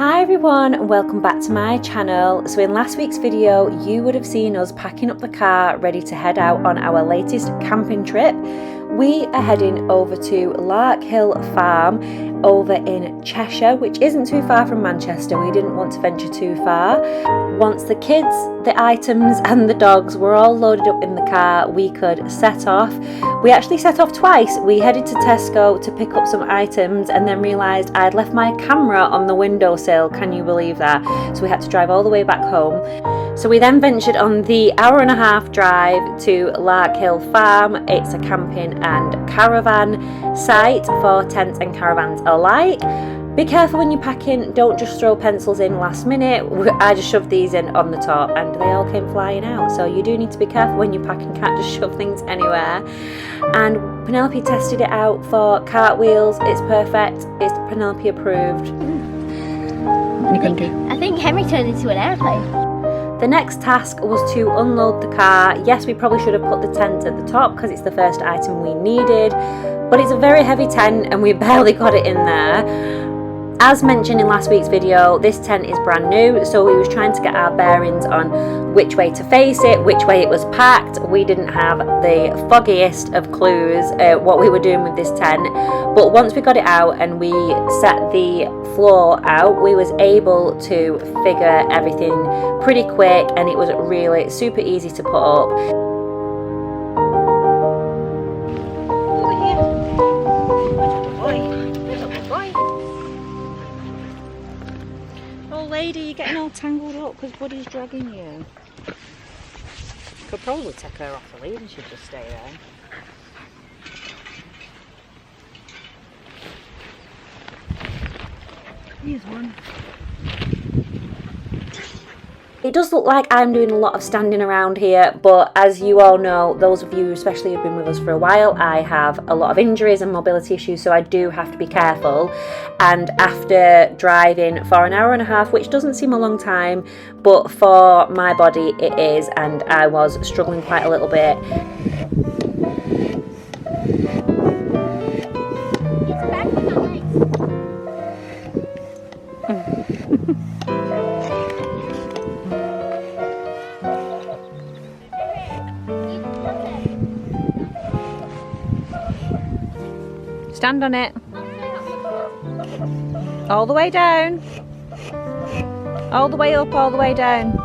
Hi everyone and welcome back to my channel. So in last week's video you would have seen us packing up the car ready to head out on our latest camping trip. We are heading over to Lark Hill Farm over in Cheshire, which isn't too far from Manchester. We didn't want to venture too far. Once the kids, the items and the dogs were all loaded up in the car, we could set off. We actually set off twice. We headed to Tesco to pick up some items and then realised I'd left my camera on the windowsill. Can you believe that? So we had to drive all the way back home. So we then ventured on the hour-and-a-half drive to Lark Hill Farm. It's a camping and caravan site for tents and caravans alike. Be careful when you're packing, don't just throw pencils in last minute. I just shoved these in on the top and they all came flying out. So you do need to be careful when you're packing, can't just shove things anywhere. And Penelope tested it out for cartwheels. It's perfect, it's Penelope approved. I think Henry turned into an airplane. The next task was to unload the car. Yes, we probably should have put the tent at the top because it's the first item we needed, but it's a very heavy tent and we barely got it in there. As mentioned in last week's video, this tent is brand new, so we was trying to get our bearings on which way to face it, which way it was packed. We didn't have the foggiest of clues what we were doing with this tent, but once we got it out and we set the floor out, we was able to figure everything pretty quick and it was really super easy to put up. Lady, you're getting all tangled up because Buddy's dragging you. Could probably take her off the lead and she'd just stay there. Here's one. It does look like I'm doing a lot of standing around here, but as you all know, those of you especially who've been with us for a while, I have a lot of injuries and mobility issues, so I do have to be careful. And after driving for an hour and a half, which doesn't seem a long time, but for my body it is, and I was struggling quite a little bit. Stand on it. All the way down. All the way up, all the way down.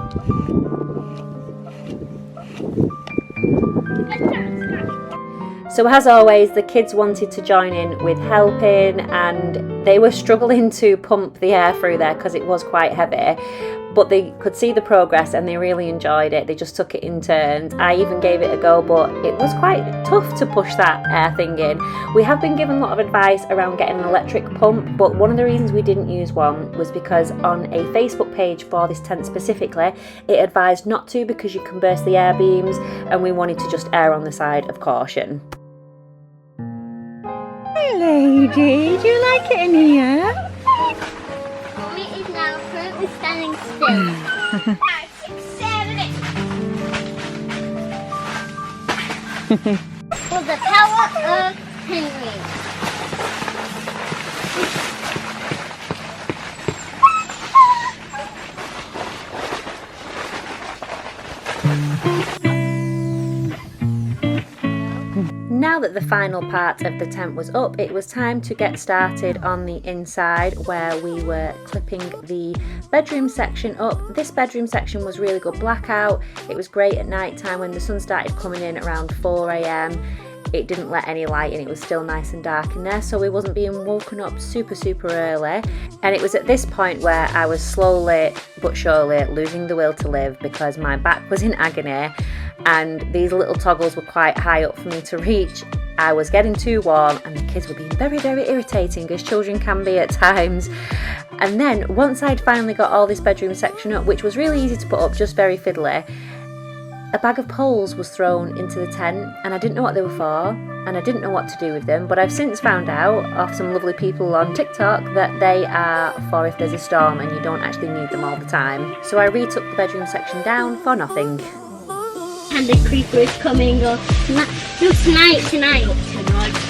So as always, the kids wanted to join in with helping and they were struggling to pump the air through there because it was quite heavy. But they could see the progress and they really enjoyed it. They just took it in turns. I even gave it a go, but it was quite tough to push that air thing in. We have been given a lot of advice around getting an electric pump, but one of the reasons we didn't use one was because on a Facebook page for this tent specifically, it advised not to because you can burst the air beams, and we wanted to just err on the side of caution. Hey lady, do you like it in here? We're standing still. 5, 6, 7, 8. For the power of Henry. Now that the final part of the tent was up, it was time to get started on the inside where we were clipping the bedroom section up. This bedroom section was really good blackout. It was great at night time when the sun started coming in around 4 AM. It didn't let any light in, it was still nice and dark in there, so we wasn't being woken up super early. And it was at this point where I was slowly but surely losing the will to live because my back was in agony and these little toggles were quite high up for me to reach. I was getting too warm and the kids were being very irritating, as children can be at times. And then once I'd finally got all this bedroom section up, which was really easy to put up, just very fiddly, a bag of poles was thrown into the tent and I didn't know what they were for and I didn't know what to do with them, but I've since found out off some lovely people on TikTok that they are for if there's a storm and you don't actually need them all the time. So I retook the bedroom section down for nothing. And the creeper is coming, or no, tonight,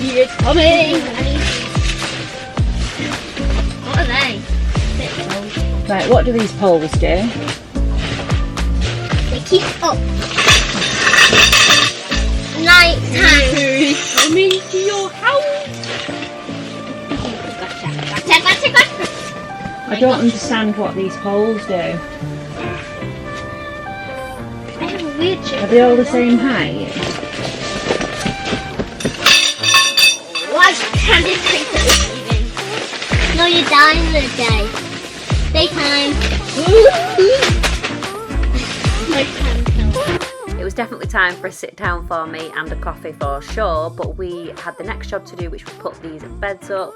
he is coming. What are they? Right, what do these poles do? They keep up. Night time. Coming to your house. Gotcha. I don't understand what these poles do. I have a weird shape. Are they all the same height? Watch Candy Creepers even. No, you're dying in the day. Daytime. Nighttime killer. It was definitely time for a sit down for me and a coffee for sure, but we had the next job to do, which was put these beds up.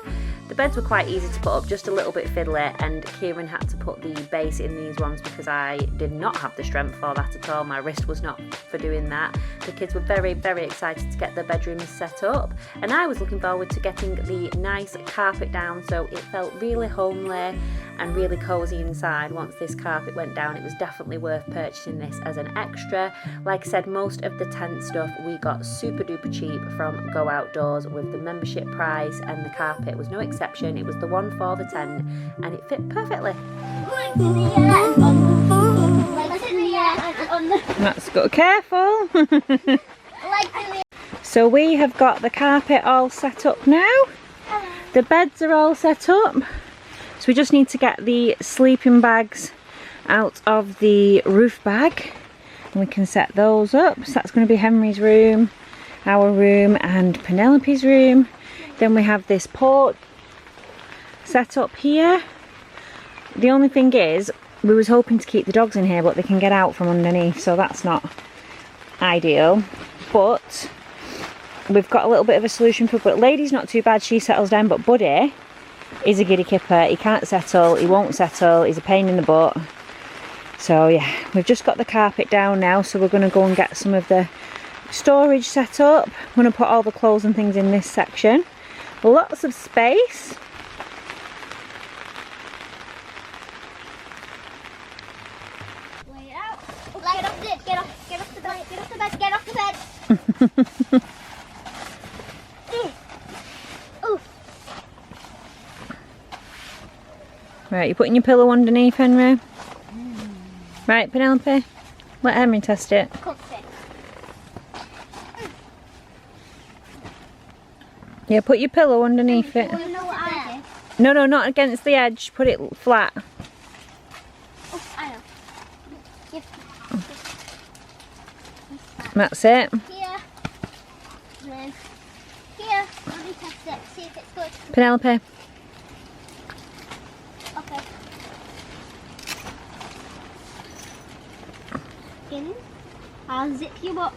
The beds were quite easy to put up, just a little bit fiddly, and Kieran had to put the base in these ones because I did not have the strength for that at all. My wrist was not for doing that. The kids were very, very excited to get their bedrooms set up, and I was looking forward to getting the nice carpet down, so it felt really homely and really cozy inside. Once this carpet went down, it was definitely worth purchasing this as an extra. Like I said, most of the tent stuff we got super duper cheap from Go Outdoors with the membership price, and the carpet was no exception. It was the one for the tent and it fit perfectly. Let's go, careful. So we have got the carpet all set up now. The beds are all set up. So we just need to get the sleeping bags out of the roof bag and we can set those up. So that's going to be Henry's room, our room and Penelope's room. Then we have this porch set up here. The only thing is, we was hoping to keep the dogs in here, but they can get out from underneath, so that's not ideal. But we've got a little bit of a solution for, but Lady's not too bad, she settles down, but Buddy is a giddy kipper. He can't settle, he won't settle, he's a pain in the butt. So yeah, we've just got the carpet down now, so we're going to go and get some of the storage set up. I'm going to put all the clothes and things in this section. Lots of space. Get off the bed. Right, you're putting your pillow underneath, Henry. Right, Penelope, let Henry test it. Yeah, put your pillow underneath it. You know what I did? No, not against the edge. Put it flat. Oh, I know. That's it. Here. And then here. Let me test it. See if it's good. Penelope. Okay. In. I'll zip you up.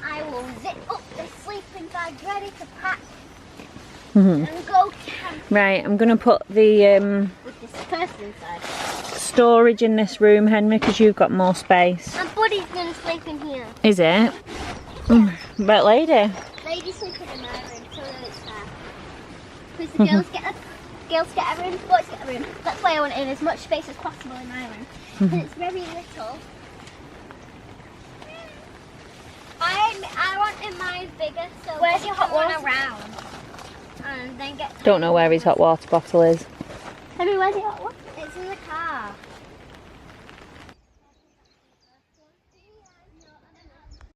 I will zip up the sleeping bag ready to pack and go camping. Right, I'm going to put the With this person inside. storage in this room, Henry, because you've got more space. My buddy's going to sleep in here. Is it? But Lady. Lady's sleeping in my room, so that it's there. Because the girls get a room, the boys get a room. That's why I want in as much space as possible in my room. Because it's very little. I want in mine bigger, so where's your hot water around? And then get. Don't know where his hot water bottle is. Henry, where's your hot water?